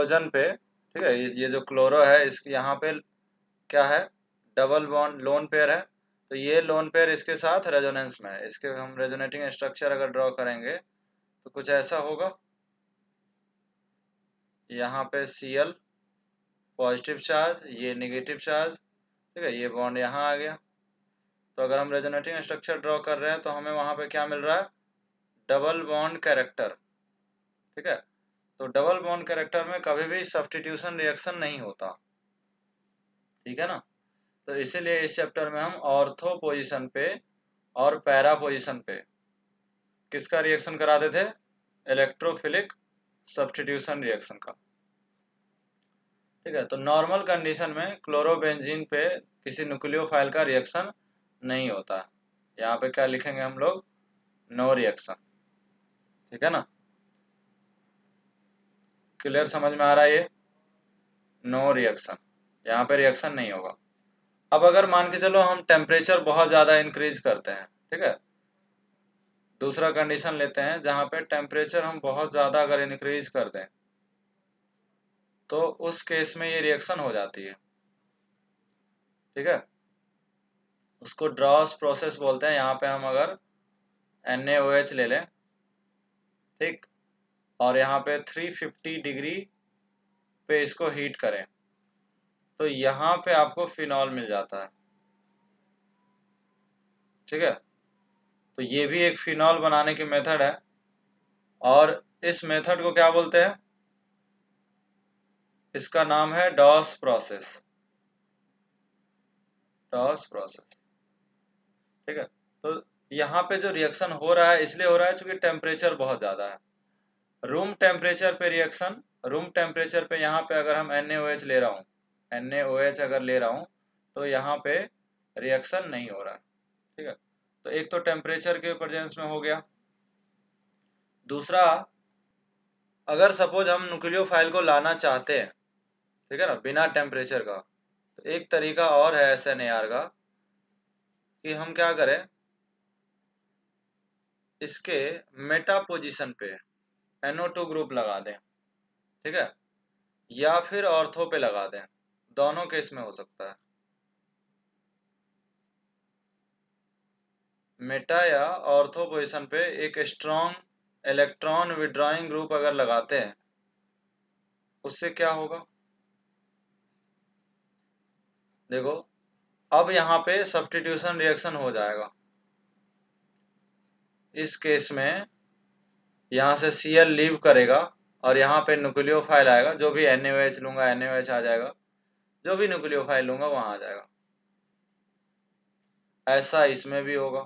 Halogen पे, ठीक है, ये जो क्लोरो है इसके यहाँ पे क्या है, डबल बॉन्ड लोन पेयर है, तो ये लोन पेयर इसके साथ रेजोनेंस में है। इसके हम रेजोनेटिंग स्ट्रक्चर अगर ड्रॉ करेंगे तो कुछ ऐसा होगा, यहाँ पे Cl पॉजिटिव चार्ज, ये नेगेटिव चार्ज, ठीक है, ये बॉन्ड यहाँ आ गया। तो अगर हम रेजोनेटिंग स्ट्रक्चर ड्रॉ कर रहे हैं तो हमें वहाँ पे क्या मिल रहा है, डबल बॉन्ड कैरेक्टर, ठीक है। तो डबल बॉन्ड कैरेक्टर में कभी भी सब्स्टिट्यूशन रिएक्शन नहीं होता, ठीक है ना। तो इसीलिए इस चैप्टर में हम ऑर्थो पोजीशन पे और पैरा पोजीशन पे किसका रिएक्शन कराते थे, इलेक्ट्रोफिलिक सब्स्टिट्यूशन रिएक्शन का, ठीक है। तो नॉर्मल कंडीशन में क्लोरोबेंजीन पे किसी न्यूक्लियोफाइल का रिएक्शन नहीं होता। यहाँ पे क्या लिखेंगे हम लोग, नो रिएक्शन, ठीक है ना। क्लियर, समझ में आ रहा है ये, नो रिएक्शन, यहाँ पे रिएक्शन नहीं होगा। अब अगर मान के चलो हम टेम्परेचर बहुत ज़्यादा इंक्रीज करते हैं, ठीक है, दूसरा कंडीशन लेते हैं जहाँ पे टेम्परेचर हम बहुत ज़्यादा अगर इंक्रीज कर दें तो उस केस में ये रिएक्शन हो जाती है, ठीक है। उसको ड्रॉस प्रोसेस बोलते हैं। यहाँ पे हम अगर NaOH ले लें, ठीक, और यहाँ पे 350 डिग्री पे इसको हीट करें तो यहाँ पे आपको फिनॉल मिल जाता है, ठीक है। तो ये भी एक फिनॉल बनाने की मेथड है और इस मेथड को क्या बोलते हैं, इसका नाम है डॉस प्रोसेस, डॉस प्रोसेस, ठीक है। तो यहाँ पे जो रिएक्शन हो रहा है इसलिए हो रहा है क्योंकि टेम्परेचर बहुत ज़्यादा है। रूम टेम्परेचर पे रिएक्शन, रूम टेम्परेचर पे यहाँ पे अगर हम NaOH ले रहा हूँ, NaOH अगर ले रहा हूँ तो यहाँ पे रिएक्शन नहीं हो रहा है, ठीक है। तो एक तो टेम्परेचर के प्रेजेंस में हो गया। दूसरा, अगर सपोज हम न्यूक्लियोफाइल को लाना चाहते हैं, ठीक है ना, बिना टेम्परेचर का, तो एक तरीका और है SNAR का कि हम क्या करें, इसके मेटा पोजीशन पे NO2 ग्रुप लगा दें, ठीक है, या फिर ऑर्थो पे लगा दें, दोनों केस में हो सकता है। मेटा या ऑर्थो पोजीशन पे एक स्ट्रॉन्ग इलेक्ट्रॉन विड्रॉइंग ग्रुप अगर लगाते हैं उससे क्या होगा, देखो अब यहाँ पे सब्स्टिट्यूशन रिएक्शन हो जाएगा। इस केस में यहाँ से Cl लीव करेगा और यहाँ पे न्यूक्लियोफाइल आएगा, जो भी NaOH लूंगा NaOH आ जाएगा, जो भी न्यूक्लियोफाइल लूंगा वहां आ जाएगा। ऐसा इसमें भी होगा,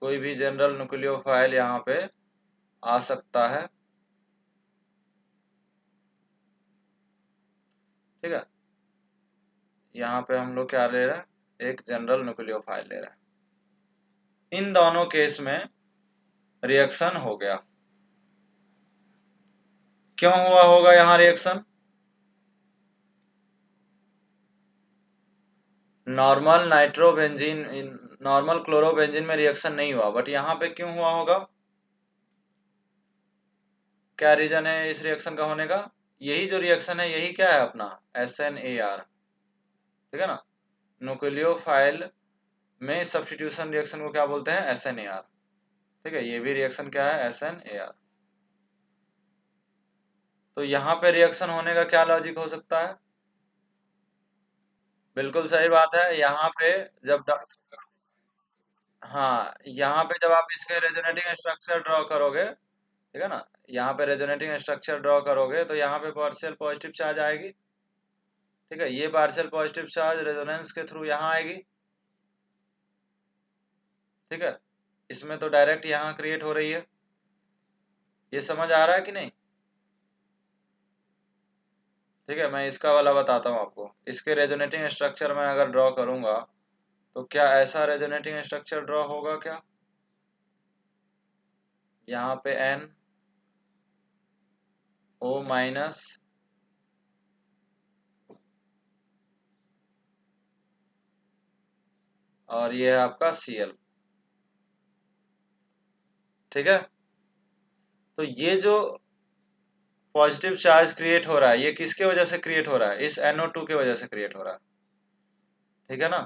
कोई भी जनरल न्यूक्लियोफाइल यहाँ पे आ सकता है, ठीक है। यहाँ पे हम लोग क्या ले रहे हैं, एक जनरल न्यूक्लियोफाइल ले रहे हैं। इन दोनों केस में रिएक्शन हो गया। क्यों हुआ होगा यहाँ reaction, normal nitrobenzene, normal chlorobenzene में रिएक्शन नहीं हुआ, बट यहाँ पे क्यों हुआ होगा, क्या रीजन है इस रिएक्शन का होने का, यही जो रिएक्शन है यही क्या है अपना SNAR, ठीक है ना। न्यूक्लियोफाइल में सब्स्टिट्यूशन रिएक्शन को क्या बोलते हैं, SNAR, ठीक है। ये भी रिएक्शन क्या है, SNAR। तो यहाँ पे रिएक्शन होने का क्या लॉजिक हो सकता है, बिल्कुल सही बात है। यहाँ पे जब हाँ, यहाँ पे जब आप इसके रेजोनेटिंग स्ट्रक्चर ड्रॉ करोगे, ठीक है ना, यहाँ पे रेजोनेटिंग स्ट्रक्चर ड्रॉ करोगे तो यहाँ पे पार्शियल पॉजिटिव चार्ज आएगी, ठीक है। ये पार्शियल पॉजिटिव चार्ज रेजोनेंस के थ्रू यहाँ आएगी, ठीक है। इसमें तो डायरेक्ट यहाँ क्रिएट हो रही है, ये समझ आ रहा है कि नहीं, ठीक है। मैं इसका वाला बताता हूँ आपको, इसके रेजोनेटिंग स्ट्रक्चर में अगर ड्रॉ करूंगा तो क्या ऐसा रेजोनेटिंग स्ट्रक्चर ड्रॉ होगा क्या, यहाँ पे NO- और ये है आपका Cl, ठीक है। तो ये जो पॉजिटिव चार्ज क्रिएट हो रहा है, ये किसके वजह से क्रिएट हो रहा है? इस NO2 के वजह से क्रिएट हो रहा है, ठीक है ना।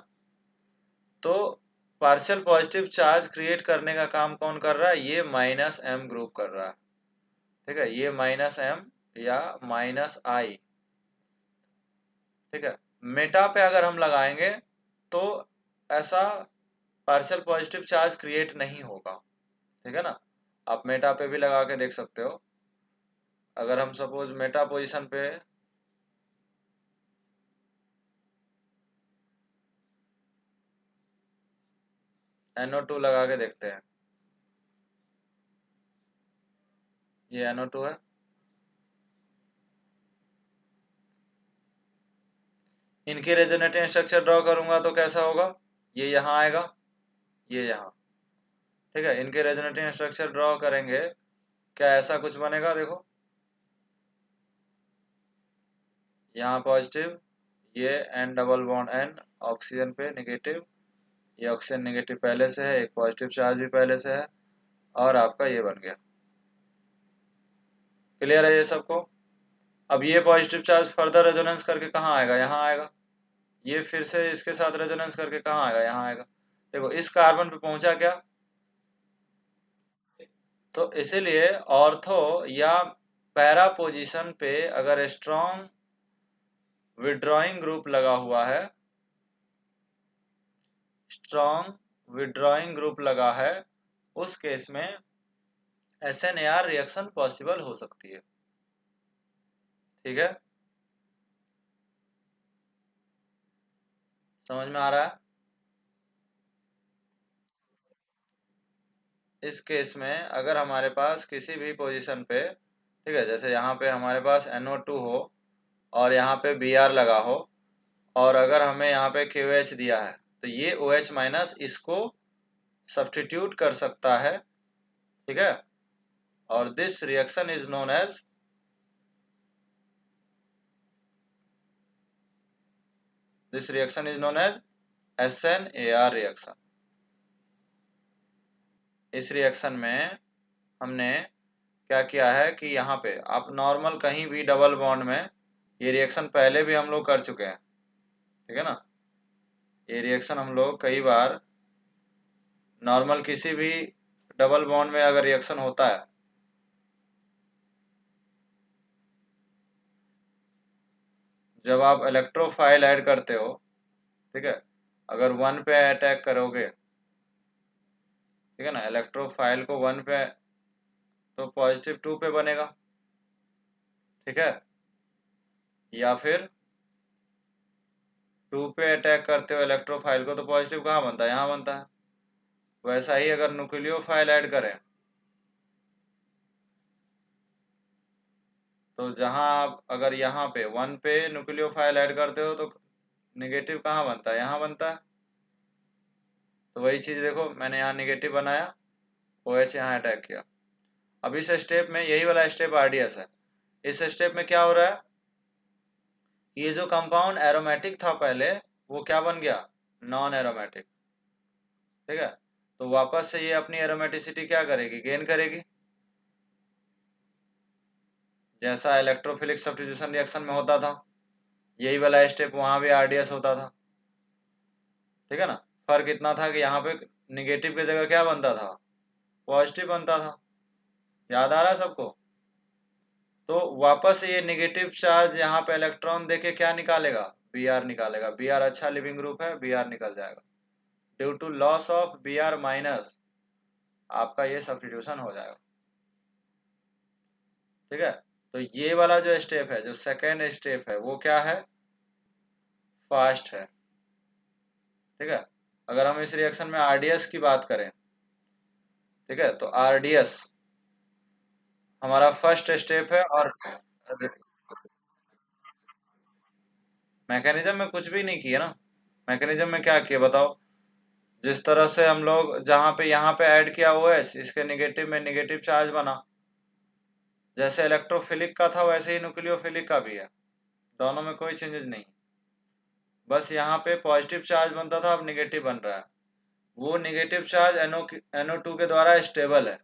तो पार्शियल पॉजिटिव चार्ज क्रिएट करने का काम कौन कर रहा है? ये -M ग्रुप कर रहा है, ठीक है, ये -M या -I, ठीक है। मेटा पे अगर हम लगाएंगे तो ऐसा पार्शियल पॉजिटिव चार्ज क्रिएट नहीं होगा, ठीक है ना। आप मेटा पे भी लगा के देख सकते हो। अगर हम सपोज मेटा पोजीशन पे NO2 लगा के देखते हैं, ये NO2 है, इनकी रेजोनेटिंग स्ट्रक्चर ड्रॉ करूंगा तो कैसा होगा? ये यहाँ आएगा, ये यहाँ, ठीक है। इनके रेजोनेटिंग स्ट्रक्चर ड्रॉ करेंगे, क्या ऐसा कुछ बनेगा? देखो, यहाँ पॉजिटिव, ये N double bond N, oxygen पे नेगेटिव, ये ऑक्सीजन नेगेटिव पहले से है, एक पॉजिटिव चार्ज भी पहले से है, और आपका ये बन गया। क्लियर है ये सबको? अब ये पॉजिटिव चार्ज फर्दर रेजोनेंस करके कहाँ आएगा? यहाँ आएगा। ये फिर से इसके साथ रेजोनेंस करके कहाँ आएगा? यहाँ आएगा। देखो, इस कार्बन पे पहुंचा क्या? तो इसीलिए ऑर्थो या पैरा पोजीशन पे अगर स्ट्रॉन्ग विड्रॉइंग ग्रुप लगा हुआ है, स्ट्रॉन्ग विड्रॉइंग ग्रुप लगा है, उस केस में SNAR रिएक्शन पॉसिबल हो सकती है, ठीक है। समझ में आ रहा है? इस केस में अगर हमारे पास किसी भी पोजीशन पे, ठीक है, जैसे यहाँ पे हमारे पास NO2 हो और यहाँ पे Br लगा हो, और अगर हमें यहाँ पे KOH दिया है, तो ये OH माइनस इसको सब्स्टिट्यूट कर सकता है, ठीक है। और this reaction is known as, this reaction is known as SNAR reaction. इस रिएक्शन में हमने क्या किया है कि यहाँ पे आप नॉर्मल कहीं भी डबल बॉन्ड में, ये रिएक्शन पहले भी हम लोग कर चुके हैं, ठीक है ना। ये रिएक्शन हम लोग कई बार नॉर्मल किसी भी डबल बॉन्ड में अगर रिएक्शन होता है, जब आप इलेक्ट्रोफाइल ऐड करते हो, ठीक है, अगर 1 पे अटैक करोगे, ठीक है ना, इलेक्ट्रोफाइल को 1 पे, तो पॉजिटिव 2 पे बनेगा, ठीक है। या फिर 2 पे अटैक करते हो इलेक्ट्रोफाइल को, तो पॉजिटिव कहाँ बनता है? यहाँ बनता है। वैसा ही अगर न्यूक्लियोफाइल ऐड करें, तो जहां आप अगर यहाँ पे 1 पे न्यूक्लियोफाइल ऐड करते हो, तो नेगेटिव कहाँ बनता है? यहाँ बनता है। तो वही चीज देखो, मैंने यहाँ नेगेटिव बनाया, OH यहाँ अटैक किया। अब इस स्टेप में, यही वाला स्टेप RDS है, इस स्टेप में क्या हो रहा है? ये जो कंपाउंड एरोमेटिक था पहले, वो क्या बन गया? नॉन एरोमेटिक, ठीक है। तो वापस से ये अपनी एरोमेटिसिटी क्या करेगी? गेन करेगी, जैसा इलेक्ट्रोफिलिक सब्स्टिट्यूशन रिएक्शन में होता था। यही वाला स्टेप वहां भी RDS होता था, ठीक है ना। फर्क इतना था कि यहाँ पे निगेटिव की जगह क्या बनता था? पॉजिटिव बनता था। याद आ रहा है सबको? तो वापस ये नेगेटिव चार्ज यहाँ पे इलेक्ट्रॉन देके क्या निकालेगा? Br निकालेगा। Br अच्छा लिविंग ग्रुप है, Br निकल जाएगा। Due to loss of Br minus आपका ये सब्स्टिट्यूशन हो जाएगा, ठीक है। तो ये वाला जो स्टेप है, जो सेकेंड स्टेप है, वो क्या है? फास्ट है, ठीक है। अगर हम इस रिएक्शन में RDS की बात करें, ठीक है, तो RDS हमारा फर्स्ट स्टेप है। और मैकेनिज्म में कुछ भी नहीं किया ना। मैकेनिज्म में क्या किया बताओ? जिस तरह से हम लोग जहां पे यहाँ पे ऐड किया OH, इसके नेगेटिव में नेगेटिव चार्ज बना, जैसे इलेक्ट्रोफिलिक का था वैसे ही न्यूक्लियोफिलिक का भी है। दोनों में कोई चेंजेस नहीं, बस यहाँ पे पॉजिटिव चार्ज बनता था, अब नेगेटिव बन रहा है। वो नेगेटिव चार्ज NO2 के द्वारा स्टेबल है,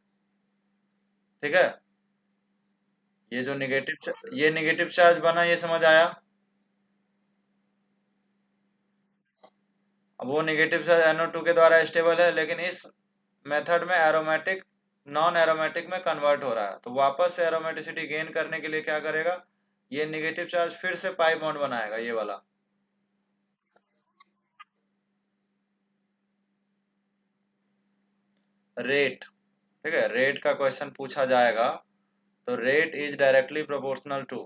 ठीक है। ये नेगेटिव चार्ज बना, ये समझ आया। अब वो नेगेटिव चार्ज NO2 के द्वारा स्टेबल है, लेकिन इस मेथड में एरोमेटिक नॉन एरोमेटिक में कन्वर्ट हो रहा है, तो वापस से एरोमेटिसिटी गेन करने के लिए क्या करेगा, ये नेगेटिव चार्ज फिर से पाई बॉन्ड बनाएगा, ये वाला। रेट, ठीक है, रेट का क्वेश्चन पूछा जाएगा, तो rate is directly proportional to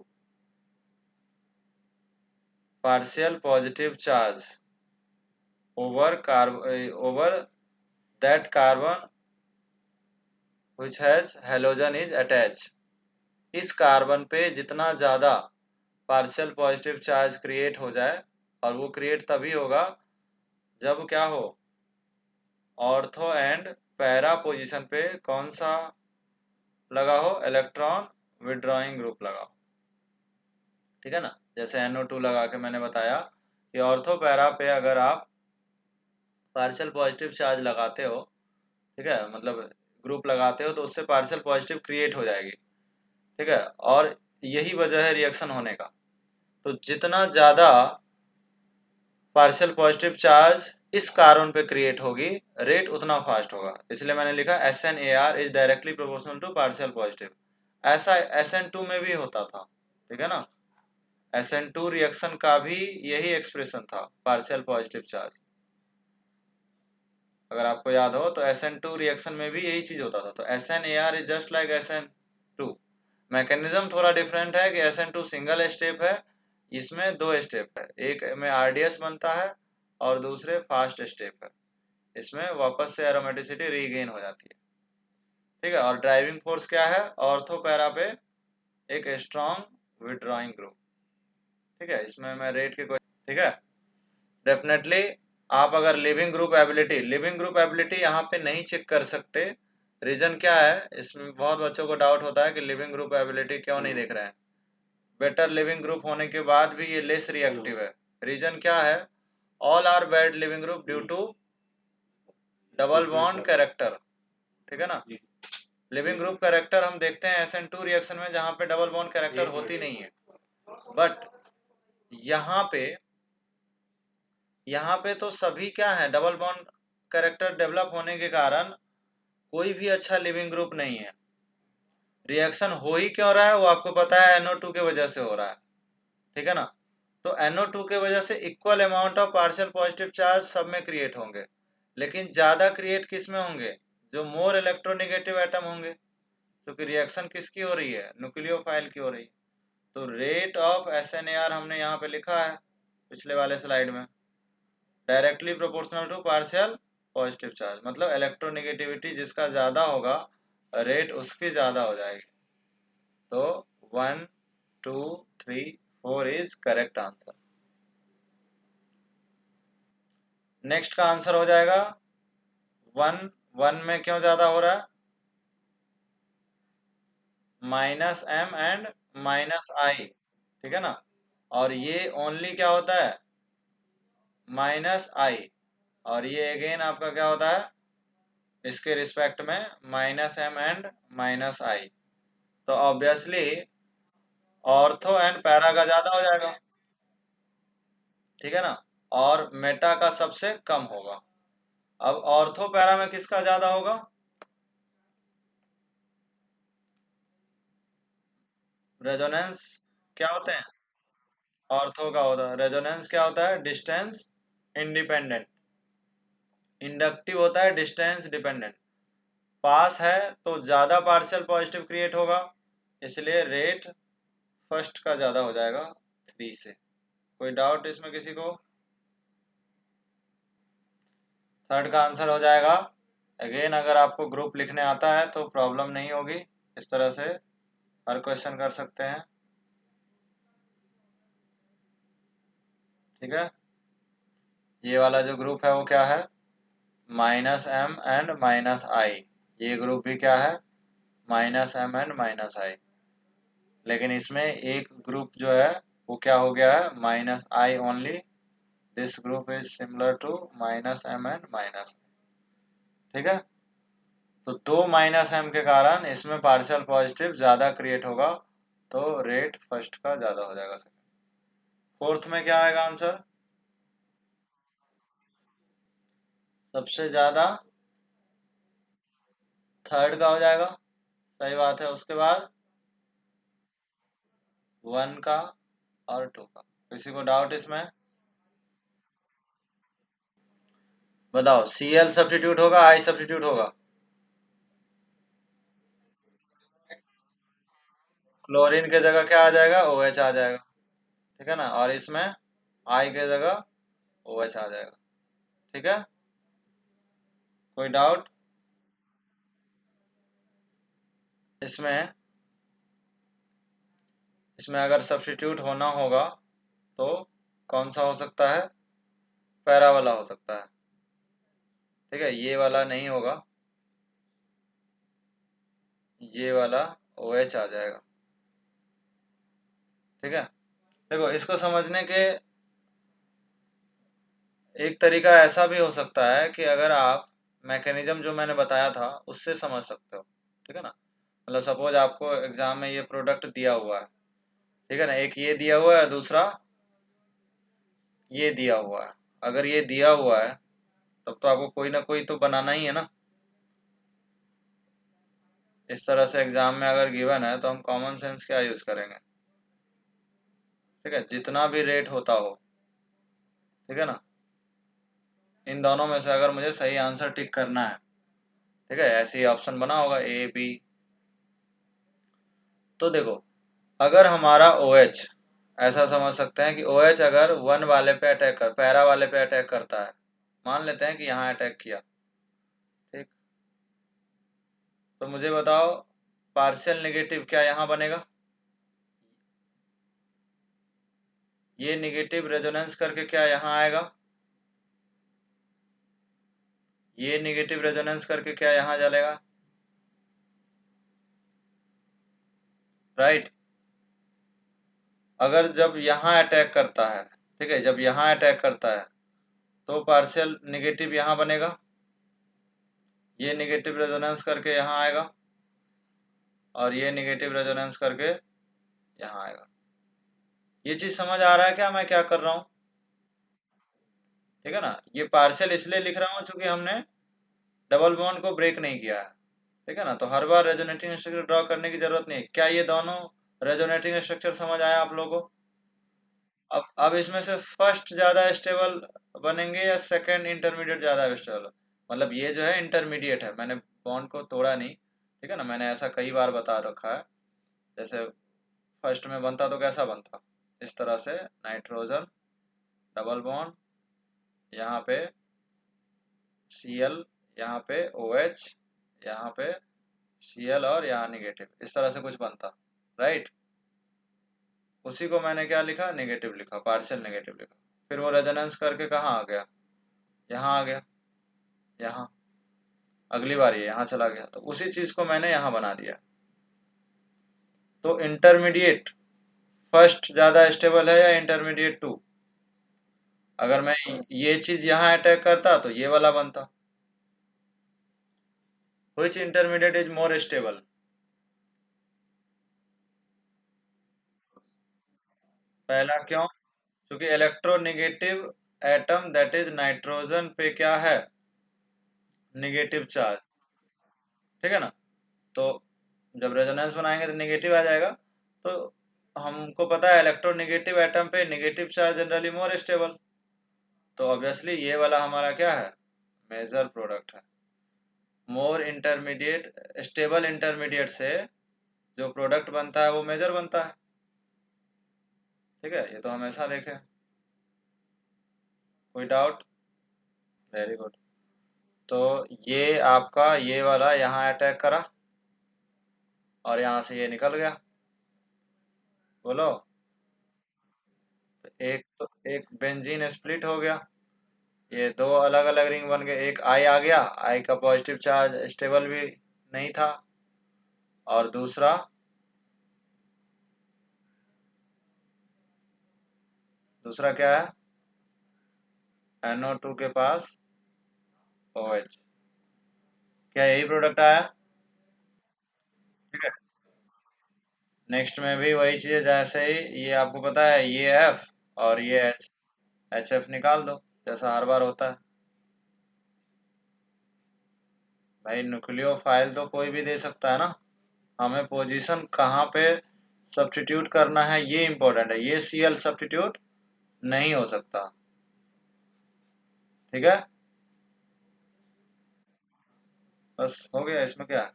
partial positive charge over that carbon which has halogen is attach. इस कार्बन पे जितना ज्यादा पार्शियल पॉजिटिव चार्ज क्रिएट हो जाए, और वो क्रिएट तभी होगा जब क्या हो, ऑर्थो एंड पैरा पोजीशन पे कौन सा लगा हो, इलेक्ट्रॉन विड्रॉइंग ग्रुप लगा हो, ठीक है ना। जैसे NO2 लगा के मैंने बताया कि ऑर्थो पैरा पे अगर आप पार्शियल पॉजिटिव चार्ज लगाते हो, ठीक है, मतलब ग्रुप लगाते हो, तो उससे पार्शियल पॉजिटिव क्रिएट हो जाएगी, ठीक है, और यही वजह है रिएक्शन होने का। तो जितना ज्यादा पार्शियल पॉजिटिव चार्ज इस कार्बन पे क्रिएट होगी, रेट उतना फास्ट होगा, इसलिए मैंने लिखा SNAR is directly proportional to partial positive. ऐसा SN2 में भी होता था, ठीक है ना। SN2 रिएक्शन का भी यही एक्सप्रेशन था, पार्शियल पॉजिटिव चार्ज, अगर आपको याद हो तो SN2 रिएक्शन में भी यही चीज होता था। तो SNAR is just like SN2। Mechanism थोड़ा डिफरेंट है कि SN2 सिंगल स्टेप है, इसमें दो स्टेप है, एक में RDS बनता है और दूसरे फास्ट स्टेप है, इसमें वापस से एरोमेटिसिटी रीगेन हो जाती है, ठीक है। और ड्राइविंग फोर्स क्या है, ऑर्थो पैरा पे एक स्ट्रॉन्ग विड्रॉइंग ग्रुप, ठीक है। इसमें मैं रेट के कोई, ठीक है, डेफिनेटली आप अगर लिविंग ग्रुप एबिलिटी यहाँ पे नहीं चेक कर सकते, रीजन क्या है, इसमें बहुत बच्चों को डाउट होता है कि लिविंग ग्रुप एबिलिटी क्यों नहीं देख रहे हैं। बेटर लिविंग ग्रुप होने के बाद भी ये लेस रिएक्टिव है, रीजन क्या है, all are bad leaving group due to double bond character, ठीक है ना। लिविंग ग्रुप कैरेक्टर हम देखते हैं SN2 रिएक्शन में, जहां पे डबल बॉन्ड कैरेक्टर होती नहीं है, बट यहाँ पे तो सभी क्या है, डबल बॉन्ड कैरेक्टर डेवलप होने के कारण कोई भी अच्छा लिविंग ग्रुप नहीं है। रिएक्शन हो ही क्यों रहा है वो आपको पता है, NO2 के वजह से हो रहा है, ठीक है ना। तो NO2 के वजह से equal amount of partial positive charge सब में क्रिएट होंगे, लेकिन ज्यादा क्रिएट किस में होंगे, जो मोर इलेक्ट्रोनेगेटिव एटम होंगे, क्योंकि रिएक्शन किसकी हो रही है, न्यूक्लियोफाइल की हो रही है। तो रेट ऑफ SNAR हमने यहाँ पे लिखा है पिछले वाले स्लाइड में, directly proportional to partial positive charge, मतलब इलेक्ट्रोनेगेटिविटी जिसका ज्यादा होगा, रेट उसकी ज्यादा हो जाएगी। तो 1 2 3 4 इज करेक्ट आंसर। नेक्स्ट का आंसर हो जाएगा 1 1 में क्यों ज्यादा हो रहा है, -M एंड -I, ठीक है ना। और ये ओनली क्या होता है, -I, और ये अगेन आपका क्या होता है, इसके रिस्पेक्ट में -M एंड -I। तो ऑब्वियसली ऑर्थो एंड पैरा का ज्यादा हो जाएगा, ठीक है ना, और मेटा का सबसे कम होगा। अब ऑर्थो पैरा में किसका ज्यादा होगा, रेजोनेंस क्या होते हैं, ऑर्थो का होता है। रेजोनेंस क्या होता है, डिस्टेंस इंडिपेंडेंट, इंडक्टिव होता है डिस्टेंस डिपेंडेंट। पास है तो ज्यादा पार्शियल पॉजिटिव क्रिएट होगा, इसलिए रेट फर्स्ट का ज्यादा हो जाएगा 3 से। कोई डाउट इसमें किसी को, थर्ड का आंसर हो जाएगा। अगेन अगर आपको ग्रुप लिखने आता है तो प्रॉब्लम नहीं होगी, इस तरह से हर क्वेश्चन कर सकते हैं, ठीक है। ये वाला जो ग्रुप है वो क्या है, -M एंड -I, ये ग्रुप भी क्या है, -M एंड -I, लेकिन इसमें एक ग्रुप जो है वो क्या हो गया है, -I only, this group is similar to -M and -I, ठीक है। तो दो -M के कारण इसमें पार्शियल पॉजिटिव ज्यादा क्रिएट होगा, तो रेट फर्स्ट का ज़्यादा हो जाएगा सेकंड। फोर्थ में क्या आएगा आंसर? सबसे ज़्यादा थर्ड का हो जाएगा। सही बात है। उसके बाद वन का और टू का। किसी को डाउट इसमें? बताओ, सी एल सब्सटीट्यूट होगा, आई सब्सटीट्यूट होगा? क्लोरीन के जगह क्या आ जाएगा? ओ एच आ जाएगा। ठीक है ना? और इसमें आई के जगह ओ एच आ जाएगा। ठीक है? कोई डाउट इसमें? इसमें अगर सब्स्टिट्यूट होना होगा तो कौन सा हो सकता है? पैरा वाला हो सकता है। ठीक है, ये वाला नहीं होगा, ये वाला ओ एच आ जाएगा। ठीक है, देखो इसको समझने के एक तरीका ऐसा भी हो सकता है कि अगर आप मैकेनिज्म जो मैंने बताया था उससे समझ सकते हो। ठीक है ना? मतलब सपोज आपको एग्जाम में ये प्रोडक्ट दिया हुआ है। ठीक है ना? एक ये दिया हुआ है, दूसरा ये दिया हुआ है। अगर ये दिया हुआ है तब तो आपको कोई ना कोई तो बनाना ही है ना। इस तरह से एग्जाम में अगर गिवन है तो हम कॉमन सेंस क्या यूज करेंगे? ठीक है, जितना भी रेट होता हो। ठीक है ना? इन दोनों में से अगर मुझे सही आंसर टिक करना है, ठीक है, ऐसे ही ऑप्शन बना होगा ए बी। तो देखो, अगर हमारा ओ एच, ऐसा समझ सकते हैं कि ओ एच अगर वन वाले पे अटैक कर, पैरा वाले पे अटैक करता है, मान लेते हैं कि यहाँ अटैक किया। ठीक, तो मुझे बताओ पार्शियल नेगेटिव क्या यहाँ बनेगा? ये नेगेटिव रेजोनेंस करके क्या यहाँ आएगा? ये नेगेटिव रेजोनेंस करके क्या यहाँ जलेगा? राइट। अगर जब यहाँ अटैक करता है, ठीक है, जब यहाँ अटैक करता है तो पार्शियल नेगेटिव यहाँ बनेगा, ये नेगेटिव रेजोनेंस करके यहाँ आएगा, और ये नेगेटिव रेजोनेंस करके यहाँ आएगा। ये चीज समझ आ रहा है क्या मैं क्या कर रहा हूँ? ठीक है ना? ये पार्शियल इसलिए लिख रहा हूँ क्योंकि हमने डबल बॉन्ड को ब्रेक नहीं किया है। ठीक है ना? तो हर बार रेजोनेटिंग स्ट्रक्चर ड्रॉ करने की जरूरत नहीं है। क्या ये दोनों रेजोनेटिंग स्ट्रक्चर समझ आया आप लोगों को? अब इसमें से फर्स्ट ज्यादा स्टेबल बनेंगे या सेकंड इंटरमीडिएट ज्यादा स्टेबल? मतलब ये जो है इंटरमीडिएट है, मैंने बॉन्ड को तोड़ा नहीं। ठीक है ना? मैंने ऐसा कई बार बता रखा है। जैसे फर्स्ट में बनता तो कैसा बनता? इस तरह से नाइट्रोजन डबल बॉन्ड, यहाँ पे Cl, यहाँ पे OH, यहाँ पे Cl और यहाँ निगेटिव, इस तरह से कुछ बनता। राइट? उसी को मैंने क्या लिखा? नेगेटिव लिखा, पार्शियल नेगेटिव लिखा। फिर वो रेजोनेंस करके कहाँ आ गया? यहाँ आ गया। यहाँ अगली बार ये यहाँ चला गया, तो उसी चीज को मैंने यहाँ बना दिया। तो इंटरमीडिएट फर्स्ट ज्यादा स्टेबल है या इंटरमीडिएट टू? अगर मैं ये चीज यहाँ अटैक करता तो ये वाला बनता। Which intermediate is more stable? पहला क्यों? क्योंकि electronegative atom that is nitrogen पे क्या है? Negative charge. ठीक है ना? तो जब रेजोनेंस बनाएंगे तो नेगेटिव आ जाएगा। तो हमको पता है इलेक्ट्रोनेगेटिव एटम पे negative charge generally more stable. तो ऑब्वियसली ये वाला हमारा क्या है? मेजर प्रोडक्ट है। मोर इंटरमीडिएट, स्टेबल इंटरमीडिएट से जो प्रोडक्ट बनता है वो मेजर बनता है। ठीक है, ये तो हमेशा देखें। कोई डाउट? Very good. तो ये आपका ये वाला यहाँ अटैक करा और यहाँ से ये निकल गया। बोलो। तो एक बेंजीन स्प्लिट हो गया। ये दो अलग अलग रिंग बन गए। एक आई आ गया, आई का पॉजिटिव चार्ज स्टेबल भी नहीं था। और दूसरा, दूसरा क्या है? NO2 के पास OH। क्या यही प्रोडक्ट आया? ठीक है, नेक्स्ट में भी वही चीज़, जैसे ही ये आपको पता है ये F और ये H, HF निकाल दो जैसा हर बार होता है। भाई न्यूक्लियोफाइल तो कोई भी दे सकता है ना, हमें पोजीशन कहाँ पे सब्स्टिट्यूट करना है ये इंपॉर्टेंट है, ये Cl सब्स्टिट्यूट नहीं हो सकता। ठीक है, बस हो गया। इसमें क्या है,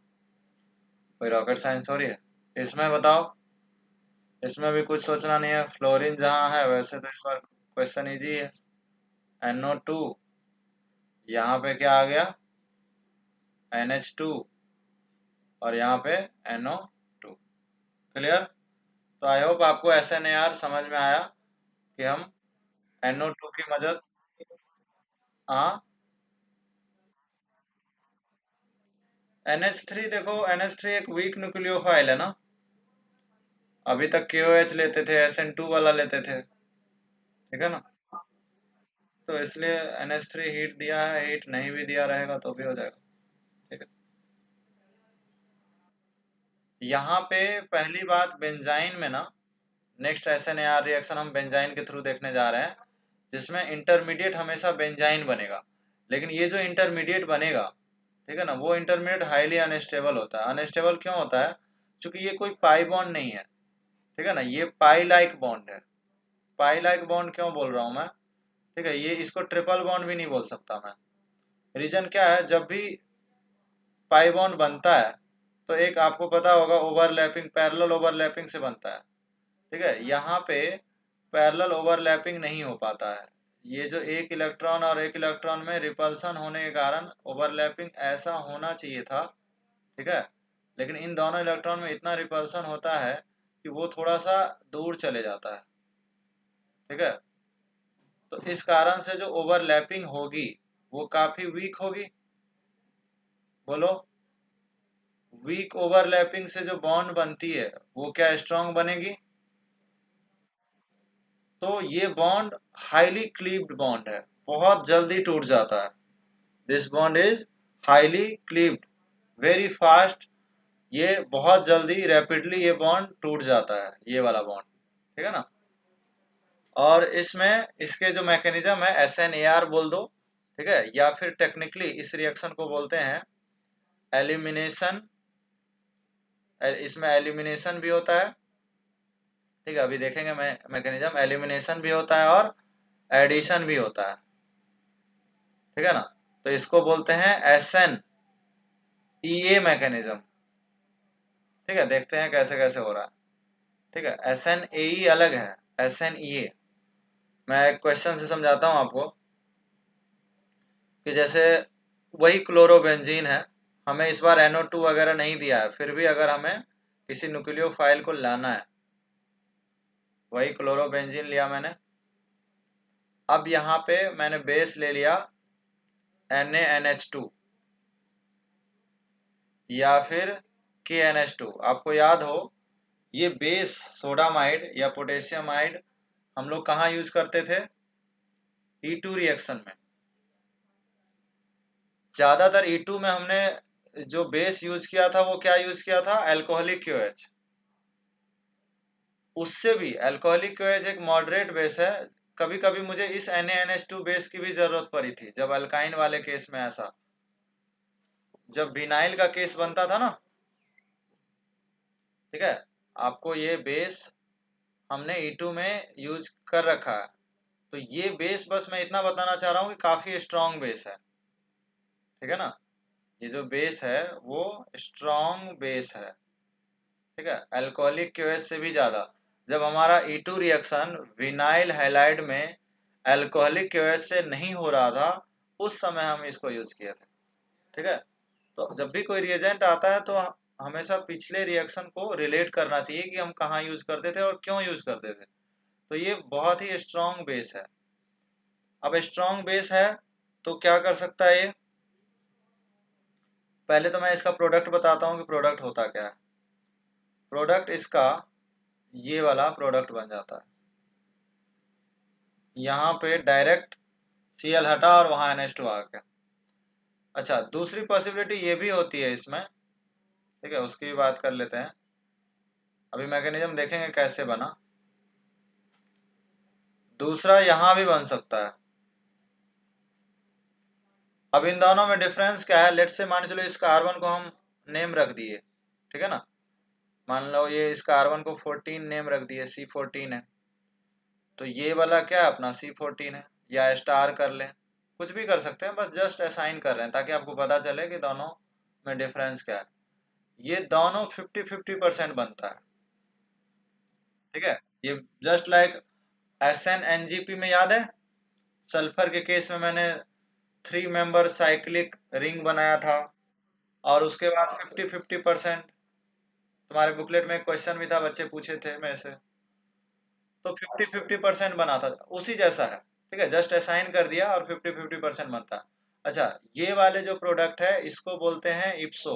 कोई रॉकेट साइंस थोड़ी है। इसमें बताओ, इसमें भी कुछ सोचना नहीं है। फ्लोरीन जहाँ है वैसे तो इस बार क्वेश्चन इजी है। NO2, यहाँ पे क्या आ गया NH2 और यहाँ पे NO2। क्लियर। तो आई होप आपको SNAR समझ में आया कि हम NO2 की मदद। हाँ, NH3 देखो, NH3 एक वीक न्यूक्लियोफाइल है ना। अभी तक KOH लेते थे, SN2 वाला लेते थे, ठीक है ना। तो इसलिए NH3 हीट दिया है, हीट नहीं भी दिया रहेगा तो भी हो जाएगा। ठीक है, यहाँ पे पहली बात बेंजाइन में ना, नेक्स्ट SNAR रिएक्शन हम बेंजाइन के थ्रू देखने जा रहे हैं, जिसमें इंटरमीडिएट हमेशा बेंजाइन बनेगा। लेकिन ये जो इंटरमीडिएट बनेगा, ठीक है ना, वो इंटरमीडिएट हाईली अनस्टेबल होता है। अनस्टेबल क्यों होता है, क्योंकि ये कोई पाई बॉन्ड नहीं है, ठीक है ना, ये पाई लाइक बॉन्ड है। पाई लाइक बॉन्ड क्यों बोल रहा हूँ मैं, ठीक है, ये इसको ट्रिपल बॉन्ड भी नहीं बोल सकता मैं। रीजन क्या है, जब भी पाई बॉन्ड बनता है तो एक आपको पता होगा ओवरलैपिंग, पैरेलल ओवरलैपिंग से बनता है। ठीक है, यहाँ पे पैरेलल ओवरलैपिंग नहीं हो पाता है। ये जो एक इलेक्ट्रॉन और एक इलेक्ट्रॉन में रिपल्सन होने के कारण ओवरलैपिंग ऐसा होना चाहिए था, ठीक है, लेकिन इन दोनों इलेक्ट्रॉन में इतना रिपल्सन होता है कि वो थोड़ा सा दूर चले जाता है। ठीक है, तो इस कारण से जो ओवरलैपिंग होगी वो काफी वीक होगी। बोलो, वीक ओवरलैपिंग से जो बॉन्ड बनती है वो क्या स्ट्रांग बनेगी। तो ये बॉन्ड हाईली क्लीव्ड बॉन्ड है, बहुत जल्दी टूट जाता है। This bond is highly cleaved, very fast, ये बहुत जल्दी रैपिडली ये बॉन्ड टूट जाता है, ये वाला बॉन्ड। ठीक है ना। और इसमें इसके जो मैकेनिज्म है SNAR बोल दो, ठीक है, या फिर टेक्निकली इस रिएक्शन को बोलते हैं एलिमिनेशन। इसमें एलिमिनेशन भी होता है, ठीक है, अभी देखेंगे मैकेनिज्म। एलिमिनेशन भी होता है और एडिशन भी होता है, ठीक है ना। तो इसको बोलते हैं SNEA मैकेनिज्म। ठीक है, देखते हैं कैसे कैसे हो रहा है। ठीक है, SNAE अलग है, SNEA मैं एक क्वेश्चन से समझाता हूँ आपको कि जैसे वही क्लोरोबेंजीन है, हमें इस बार NO2 वगैरह नहीं दिया है, फिर भी अगर हमें किसी न्यूक्लियोफाइल को लाना है, वही क्लोरोबेंजीन लिया मैंने। अब यहाँ पे मैंने बेस ले लिया NaNH2 या फिर KNH2। आपको याद हो ये बेस सोडामाइड या पोटेशियमाइड हम लोग कहाँ यूज करते थे, E2 रिएक्शन में। ज्यादातर E2 में हमने जो बेस यूज किया था वो क्या यूज किया था, अल्कोहलिक क्यूएच। उससे भी अल्कोहलिक क्यूएच एक मॉडरेट बेस है। कभी कभी मुझे इस NaNH2 बेस की भी जरूरत पड़ी थी, जब अल्काइन वाले केस में ऐसा, जब विनाइल का केस बनता था ना। ठीक है, आपको ये बेस हमने E2 में यूज कर रखा है। तो ये बेस, बस मैं इतना बताना चाह रहा हूँ कि काफी स्ट्रॉन्ग बेस है। ठीक है ना, ये जो बेस है वो स्ट्रॉन्ग बेस है। ठीक है, अल्कोहलिक क्यूएच से भी ज्यादा। जब हमारा E2 रिएक्शन विनाइल हैलाइड में अल्कोहलिक क्यूएच से नहीं हो रहा था, उस समय हम इसको यूज किए थे। ठीक है, तो जब भी कोई रिएजेंट आता है तो हमेशा पिछले रिएक्शन को रिलेट करना चाहिए कि हम कहाँ यूज करते थे और क्यों यूज करते थे। तो ये बहुत ही स्ट्रॉन्ग बेस है। अब स्ट्रॉन्ग बेस है तो क्या कर सकता है ये, पहले तो मैं इसका प्रोडक्ट बताता हूँ कि प्रोडक्ट होता क्या है। प्रोडक्ट इसका ये वाला प्रोडक्ट बन जाता है, यहाँ पे डायरेक्ट Cl हटा और वहां NH2 आ गया। अच्छा, दूसरी पॉसिबिलिटी ये भी होती है इसमें, ठीक है, उसकी भी बात कर लेते हैं। अभी मैकेनिज्म देखेंगे कैसे बना। दूसरा यहां भी बन सकता है। अब इन दोनों में डिफरेंस क्या है, लेट से मान चलो इस कार्बन को हम नेम रख दिए, ठीक है ना, मान लो ये इस कार्बन को 14 नेम रख दिए, C14 है, तो ये वाला क्या है अपना C14 है, या स्टार कर लें, कुछ भी कर सकते हैं, बस जस्ट असाइन कर रहे हैं ताकि आपको पता चले कि दोनों में डिफरेंस क्या है। ये दोनों 50-50% बनता है, ठीक है। ये जस्ट लाइक SN-NGP में याद है, सल्फर के केस में मैंने 3 मेंबर साइक्लिक रिंग बनाया था, और उसके बाद 50-50%, तुम्हारे बुकलेट में एक क्वेश्चन भी था, बच्चे पूछे थे मेरे से, तो 50-50% बना था, उसी जैसा है, ठीक है, जस्ट असाइन कर दिया और 50-50% बनता है। अच्छा, ये वाले जो प्रोडक्ट है इसको बोलते हैं इप्सो।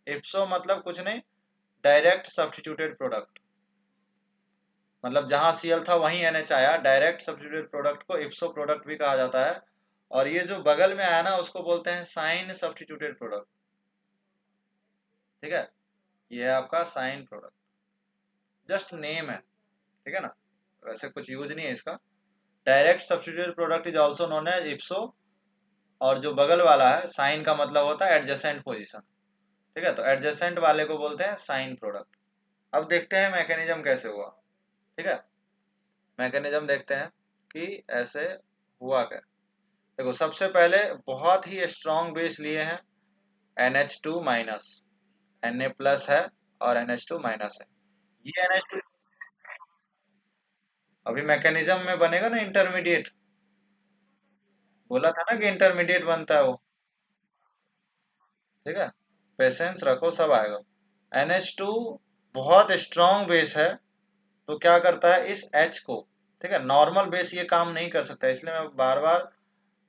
इप्सो मतलब कुछ नहीं, डायरेक्ट सब्स्टिट्यूटेड प्रोडक्ट, मतलब जहां Cl था वहीं NH आया, डायरेक्ट सब्स्टिट्यूटेड प्रोडक्ट को इप्सो प्रोडक्ट भी कहा जाता है। और ये जो बगल में आया ना उसको बोलते हैं साइन सब्स्टिट्यूटेड प्रोडक्ट, ठीक है, ये है आपका साइन प्रोडक्ट, जस्ट नेम है, ठीक है ना, वैसे कुछ यूज नहीं है इसका। Direct substituted product is also known as ipso, और जो बगल वाला है साइन का मतलब होता है एडजेसेंट पोजीशन, ठीक है, तो एडजेसेंट वाले को बोलते हैं साइन प्रोडक्ट। अब देखते हैं मैकेनिज्म कैसे हुआ, ठीक है, मैकेनिज्म देखते हैं कि ऐसे हुआ क्या। देखो सबसे पहले बहुत ही स्ट्रॉन्ग बेस लिए हैं, NH2 माइनस, Na प्लस है और NH2 माइनस है, ये NH2 अभी मैकेनिज्म में बनेगा ना इंटरमीडिएट, बोला था ना कि इंटरमीडिएट बनता है वो, ठीक है, पेशेंस रखो सब आएगा। NH2 बहुत स्ट्रॉन्ग बेस है, तो क्या करता है इस H को, ठीक है, नॉर्मल बेस ये काम नहीं कर सकता, इसलिए मैं बार बार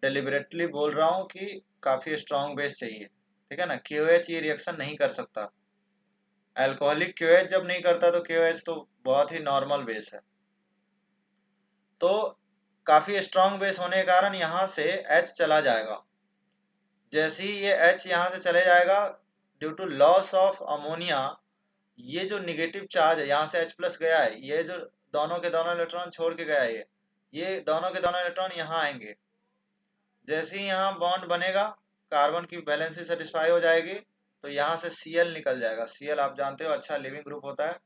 डेलिबरेटली बोल रहा हूँ कि काफी स्ट्रॉन्ग बेस चाहिए, ठीक है ना, KOH ये रिएक्शन नहीं कर सकता, अल्कोहलिक KOH जब नहीं करता तो KOH तो बहुत ही नॉर्मल बेस है। तो काफी स्ट्रॉन्ग बेस होने के कारण यहाँ से H चला जाएगा, जैसे ही ये H यहाँ से चले जाएगा due to loss of ammonia, ये जो निगेटिव चार्ज है यहाँ से H प्लस गया है, ये जो दोनों के दोनों इलेक्ट्रॉन छोड़ के गया है, ये दोनों के दोनों इलेक्ट्रॉन यहाँ आएंगे, जैसे ही यहाँ बॉन्ड बनेगा कार्बन की वैलेंसी सेटिस्फाई हो जाएगी, तो यहाँ से Cl निकल जाएगा। Cl आप जानते हो अच्छा लिविंग ग्रुप होता है,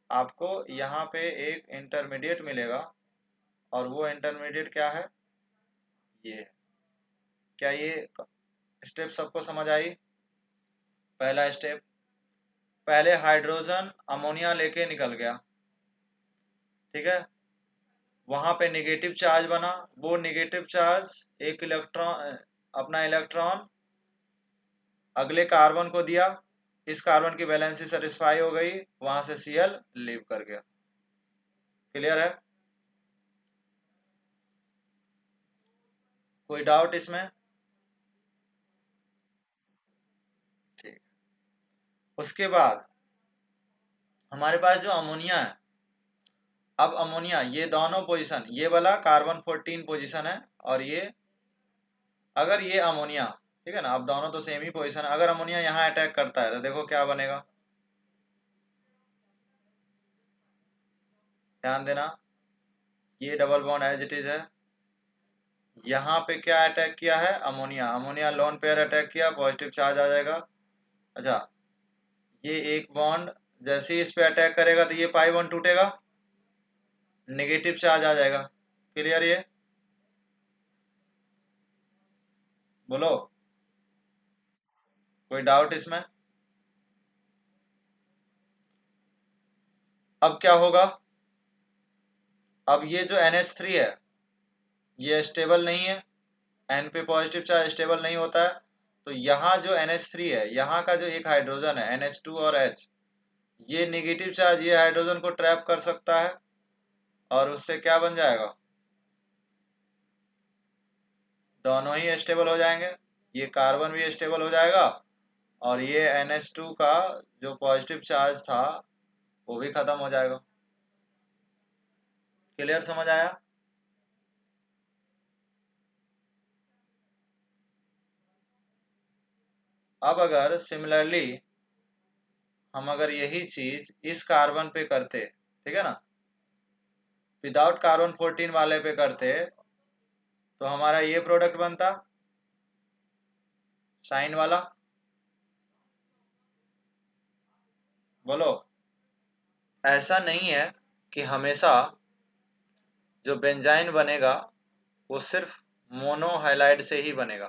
आपको यहाँ पे एक इंटरमीडिएट मिलेगा, और वो इंटरमीडिएट क्या है, ये। क्या ये स्टेप सबको समझ आई? पहला स्टेप, पहले हाइड्रोजन अमोनिया लेके निकल गया, ठीक है, वहां पे नेगेटिव चार्ज बना, वो नेगेटिव चार्ज एक इलेक्ट्रॉन, अपना इलेक्ट्रॉन अगले कार्बन को दिया, इस कार्बन की वैलेंसी सेटिस्फाई हो गई, वहां से Cl लीव कर गया। क्लियर है? कोई डाउट इसमें? ठीक, उसके बाद हमारे पास जो अमोनिया है, अब अमोनिया ये दोनों पोजीशन, ये वाला कार्बन 14 पोजीशन है, और ये अगर ये अमोनिया, ठीक है ना, अब दोनों तो सेम ही पोजीशन है, अगर अमोनिया यहाँ अटैक करता है तो देखो क्या बनेगा, ध्यान देना, ये double bond as it is है, यहाँ पे क्या अटैक किया है, ammonia, ammonia lone pair attack किया, पॉजिटिव चार्ज आ जाएगा। अच्छा, ये एक बॉन्ड जैसे ही इस पे अटैक करेगा तो ये पाई बॉन्ड टूटेगा, नेगेटिव चार्ज आ जाएगा। क्लियर? ये बोलो, कोई डाउट इसमें? अब क्या होगा, अब ये जो NH3 है ये स्टेबल नहीं है, N पे पॉजिटिव चार्ज स्टेबल नहीं होता है, तो यहाँ जो NH3 है, यहाँ का जो एक हाइड्रोजन है NH2 और H, ये नेगेटिव चार्ज ये हाइड्रोजन को ट्रैप कर सकता है, और उससे क्या बन जाएगा, दोनों ही स्टेबल हो जाएंगे, ये कार्बन भी स्टेबल हो जाएगा, और ये NH2 का जो पॉजिटिव चार्ज था वो भी खत्म हो जाएगा। क्लियर? समझ आया? अब अगर सिमिलरली हम अगर यही चीज इस कार्बन पे करते, ठीक है ना, विदाउट कार्बन 14 वाले पे करते, तो हमारा ये प्रोडक्ट बनता साइन वाला। बोलो। ऐसा नहीं है कि हमेशा जो बेंजाइन बनेगा वो सिर्फ मोनो हाइलाइड से ही बनेगा,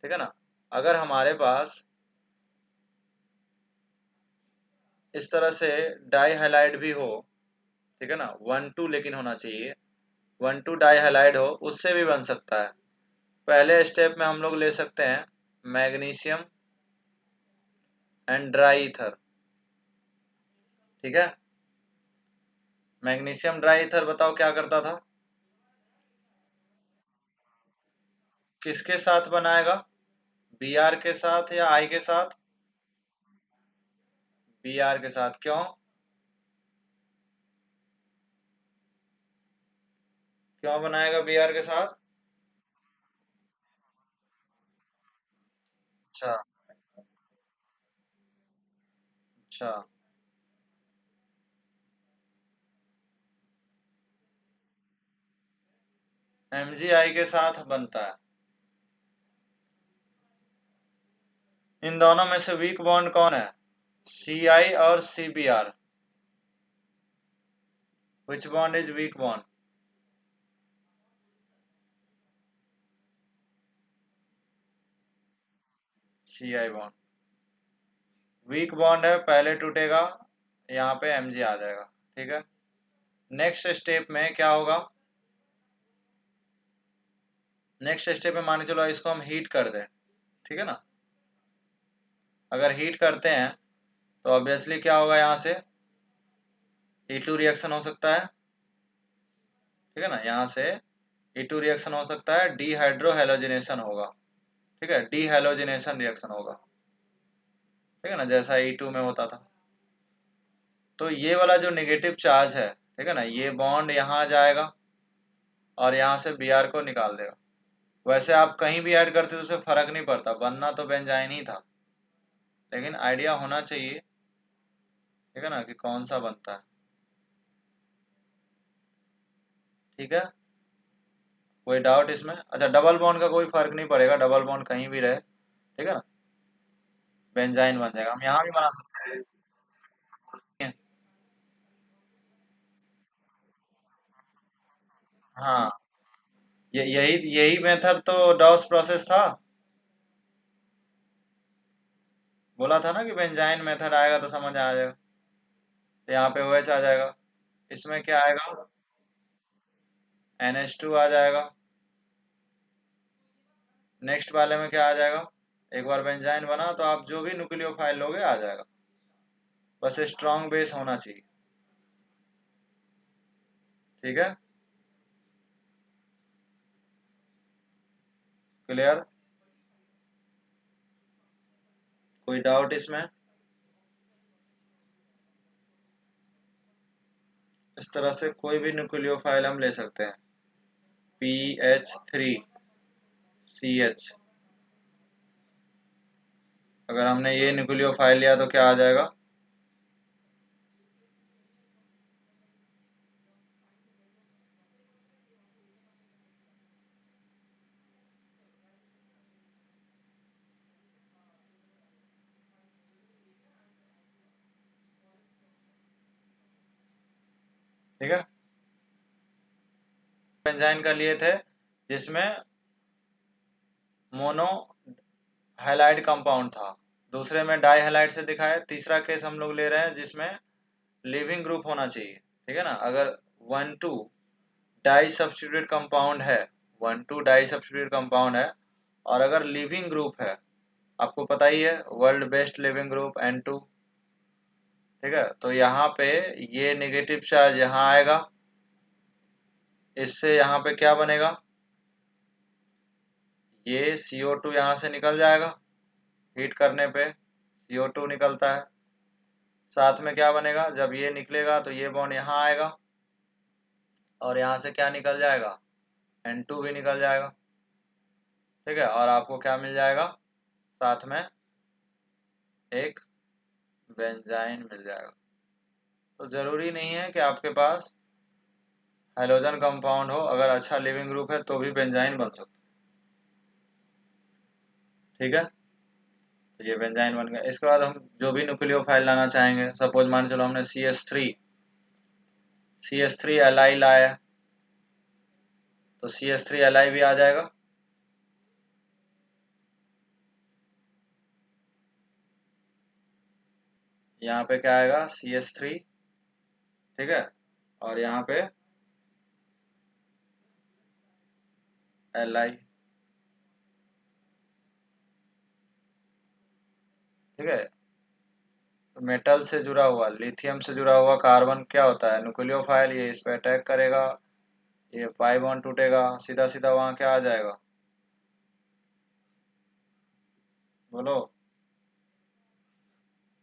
ठीक है ना। अगर हमारे पास इस तरह से डाई हाइलाइड भी हो, ठीक है ना, 1,2 लेकिन होना चाहिए, 1,2 डाई हाइलाइड हो, उससे भी बन सकता है। पहले स्टेप में हम लोग ले सकते हैं मैग्नीशियम एंड ड्राई ईथर, ठीक है। मैग्नीशियम ड्राई ईथर बताओ क्या करता था, किसके साथ बनाएगा, Br के साथ या I के साथ, Br के साथ। क्यों, क्यों बनाएगा Br के साथ? अच्छा अच्छा। MgI के साथ बनता है। इन दोनों में से वीक बॉन्ड कौन है, Ci और Cbr। Which bond is weak bond? Ci bond weak bond है, पहले टूटेगा, यहाँ पे Mg आ जाएगा, ठीक है। नेक्स्ट स्टेप में क्या होगा, नेक्स्ट स्टेप में मान के चलो इसको हम हीट कर दें, ठीक है ना। अगर हीट करते हैं तो ऑब्वियसली क्या होगा, यहाँ से E2 रिएक्शन हो सकता है, ठीक है ना। यहाँ से E2 रिएक्शन हो सकता है, डीहाइड्रो हेलोजिनेशन होगा, ठीक है, डी हेलोजिनेशन रिएक्शन होगा, ठीक है ना, जैसा E2 में होता था। तो ये वाला जो नेगेटिव चार्ज है, ठीक है ना, ये बॉन्ड यहाँ आ जाएगा और यहाँ से Br को निकाल देगा। वैसे आप कहीं भी ऐड करते तो उसे फर्क नहीं पड़ता, बनना तो बेंजाइन ही था, लेकिन आइडिया होना चाहिए, ठीक है ना, कि कौन सा बनता है, ठीक है। कोई डाउट इसमें? अच्छा, डबल बॉन्ड का कोई फर्क नहीं पड़ेगा, डबल बॉन्ड कहीं भी रहे, ठीक है ना, बेंजाइन बन जाएगा, हम यहाँ भी बना सकते हैं। हाँ, यही यही मेथड तो डॉस प्रोसेस था, बोला था ना कि बेंजाइन मेथड आएगा तो समझ आ जाएगा। तो यहाँ पे OH आ जाएगा, इसमें क्या आएगा, NH2 आ जाएगा, नेक्स्ट वाले में क्या आ जाएगा, एक बार बेंजाइन बना तो आप जो भी न्यूक्लियोफाइल लोगे आ जाएगा, बस स्ट्रॉन्ग बेस होना चाहिए, ठीक है। क्लियर? कोई डाउट इसमें? इस तरह से कोई भी न्यूक्लियोफाइल हम ले सकते हैं, PH3CH। अगर हमने ये न्यूक्लियोफाइल लिया तो क्या आ जाएगा, ठीक है। बेंजाइन का लिए थे जिसमें मोनो हाइलाइड कंपाउंड था, दूसरे में डाई हाइलाइड से दिखाया, तीसरा केस हम लोग ले रहे हैं जिसमें लिविंग ग्रुप होना चाहिए, ठीक है ना। अगर 1,2 डाई सब्स्टिट्यूटेड कंपाउंड है, 1,2 डाई सब्स्टिट्यूटेड कंपाउंड है, और अगर लिविंग ग्रुप है, आपको पता ही है world best leaving group N2, ठीक है। तो यहाँ पे ये नेगेटिव चार्ज यहाँ आएगा, इससे यहाँ पे क्या बनेगा, ये CO2 यहाँ से निकल जाएगा, हीट करने पे CO2 निकलता है, साथ में क्या बनेगा, जब ये निकलेगा तो ये बॉन्ड यहाँ आएगा और यहाँ से क्या निकल जाएगा, N2 भी निकल जाएगा, ठीक है। और आपको क्या मिल जाएगा, साथ में एक बेंजाइन मिल जाएगा। तो जरूरी नहीं है कि आपके पास हाइड्रोजन कंपाउंड हो, अगर अच्छा लिविंग ग्रुप है तो भी बेंजाइन बन सकता है। ठीक है, तो ये बेंजाइन बन गया। इसके बाद हम जो भी न्यूक्लियोफाइल लाना चाहेंगे, सपोज मान चलो हमने CH3 एल लाया, तो CH3 एल भी आ जाएगा। यहाँ पे क्या आएगा, CH3, ठीक है, और यहाँ पे Li, ठीक है। तो मेटल से जुड़ा हुआ, लिथियम से जुड़ा हुआ कार्बन क्या होता है, न्यूक्लियोफाइल। ये इस पे अटैक करेगा, ये पाई बॉन्ड टूटेगा, सीधा सीधा वहां क्या आ जाएगा, बोलो,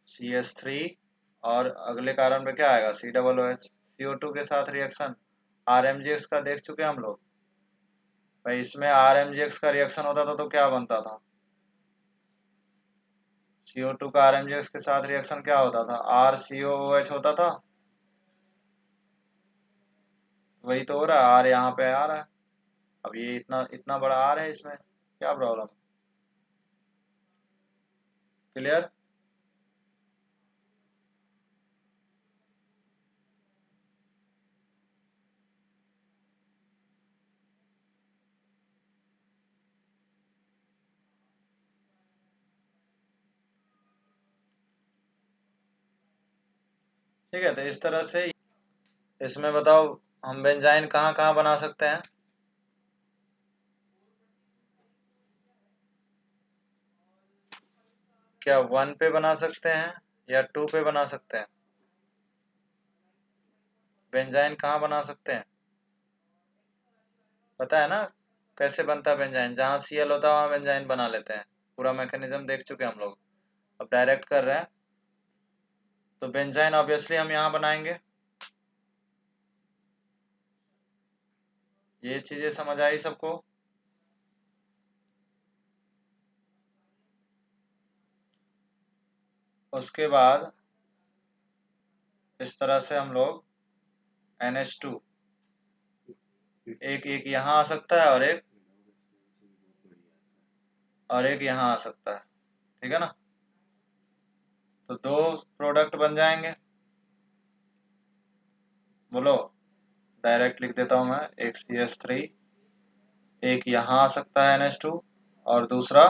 CH3, और अगले कार्बन पे क्या आएगा, COOH, CO2 के साथ रिएक्शन। RMGX का देख चुके हम लोग भाई, इसमें RMGX का रिएक्शन होता था तो क्या बनता था, CO2 का RMGX के साथ रिएक्शन क्या होता था, RCOOH होता था। वही तो हो रहा है, R यहाँ पे आ रहा है। अब ये इतना इतना बड़ा R है, इसमें क्या प्रॉब्लम, क्लियर। ठीक है, तो इस तरह से इसमें बताओ हम बेंजाइन कहाँ कहाँ बना सकते हैं। क्या 1 पे बना सकते हैं या 2 पे बना सकते हैं, बेंजाइन कहाँ बना सकते हैं, पता है ना कैसे बनता है बेंजाइन, जहाँ Cl होता है वहाँ बेंजाइन बना लेते हैं, पूरा मैकेनिज्म देख चुके हैं हम लोग। अब डायरेक्ट कर रहे हैं, तो बेंजाइन ऑब्वियसली हम यहाँ बनाएंगे। ये चीजें समझ आई सबको। उसके बाद इस तरह से हम लोग NH2, एक एक यहाँ आ सकता है और एक यहाँ आ सकता है, ठीक है ना। तो दो प्रोडक्ट बन जाएंगे, बोलो, डायरेक्ट लिख देता हूँ मैं, एक CH3, एक यहाँ आ सकता है NH2, और दूसरा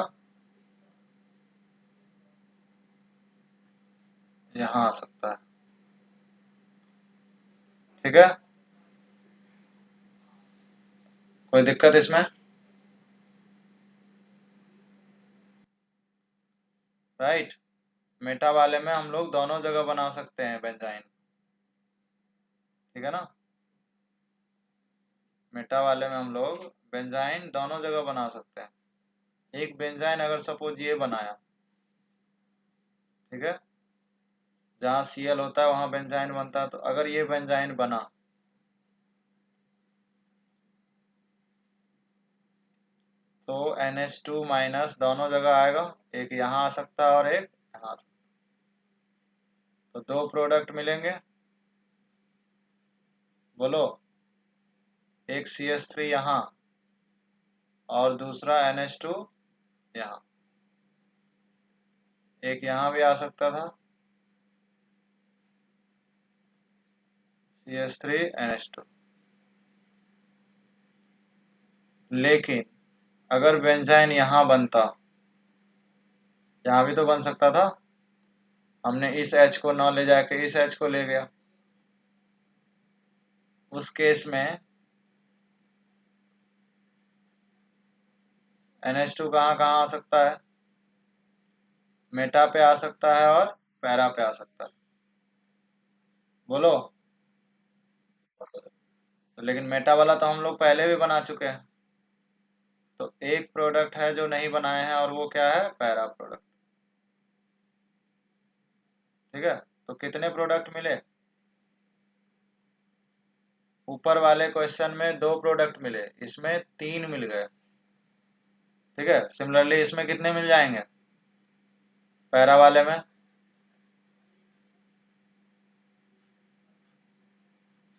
यहाँ आ सकता है, ठीक है। कोई दिक्कत इसमें, राइट। मेटा वाले में हम लोग दोनों जगह बना सकते हैं बेंजाइन, ठीक है ना। मेटा वाले में हम लोग बेंजाइन दोनों जगह बना सकते हैं। एक बेंजाइन अगर सपोज ये बनाया, ठीक है, जहाँ Cl होता है वहां बेंजाइन बनता है, तो अगर ये बेंजाइन बना तो NH2 माइनस दोनों जगह आएगा, एक यहाँ आ सकता है और एक यहाँ आ सकता है, तो दो प्रोडक्ट मिलेंगे, बोलो, एक CH3 यहाँ और दूसरा NH2 यहाँ, एक यहाँ भी आ सकता था, CH3 NH2। लेकिन अगर बेंजाइन यहाँ बनता, यहाँ भी तो बन सकता था, हमने इस H को न ले जाके इस H को ले गया, उस केस में NH2 कहाँ कहाँ आ सकता है, मेटा पे आ सकता है और पैरा पे आ सकता है, बोलो। तो लेकिन मेटा वाला तो हम लोग पहले भी बना चुके हैं, तो एक प्रोडक्ट है जो नहीं बनाए हैं, और वो क्या है, पैरा प्रोडक्ट, ठीक है। तो कितने प्रोडक्ट मिले, ऊपर वाले क्वेश्चन में दो प्रोडक्ट मिले, इसमें तीन मिल गए, ठीक है। सिमिलरली इसमें कितने मिल जाएंगे, पैरा वाले में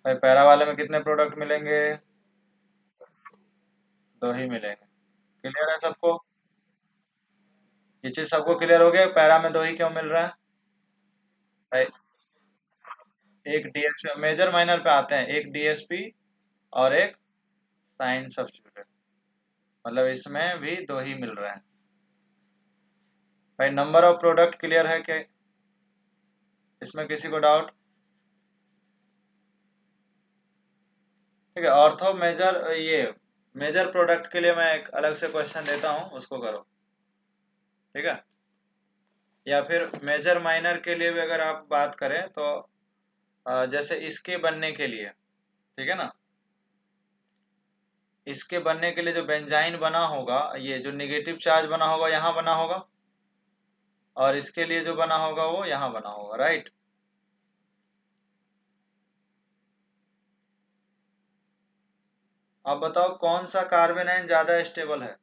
भाई पैरा वाले में कितने प्रोडक्ट मिलेंगे? 2 ही मिलेंगे। क्लियर है सबको? ये चीज सबको क्लियर हो गया पैरा में 2 ही क्यों मिल रहा है? भाई एक डीएसपी, मेजर माइनर पे आते हैं, एक डीएसपी और एक साइन सब्स्टिट्यूटेड, मतलब इसमें भी 2 ही मिल रहे हैं। भाई नंबर ऑफ प्रोडक्ट क्लियर है क्या? इसमें किसी को डाउट? ठीक है, ऑर्थो मेजर, ये मेजर प्रोडक्ट के लिए मैं एक अलग से क्वेश्चन देता हूँ, उसको करो। ठीक है, या फिर मेजर माइनर के लिए भी अगर आप बात करें तो जैसे इसके बनने के लिए, ठीक है ना, इसके बनने के लिए जो बेंजाइन बना होगा, ये जो निगेटिव चार्ज बना होगा यहाँ बना होगा, और इसके लिए जो बना होगा वो यहाँ बना होगा, राइट? अब बताओ कौन सा कार्बन आयन ज्यादा स्टेबल है,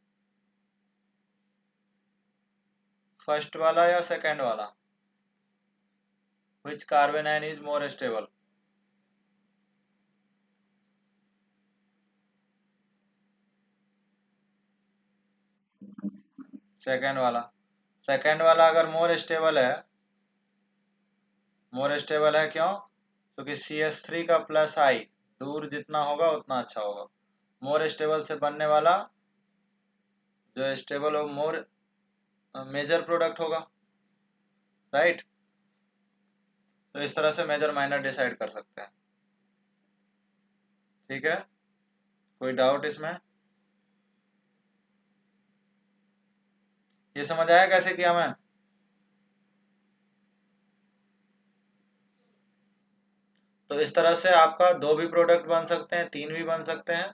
फर्स्ट वाला या सेकंड वाला? Which carbon ion is more stable? Second वाला। सेकंड वाला अगर मोर स्टेबल है, मोर स्टेबल है क्यों? क्योंकि CH3 का प्लस आई दूर जितना होगा उतना अच्छा होगा। मोर स्टेबल से बनने वाला जो स्टेबल हो मोर मेजर प्रोडक्ट होगा, राइट? तो इस तरह से मेजर माइनर डिसाइड कर सकते हैं। ठीक है, कोई डाउट इसमें? ये समझ आया कैसे किया मैं? तो इस तरह से आपका 2 भी प्रोडक्ट बन सकते हैं, 3 भी बन सकते हैं,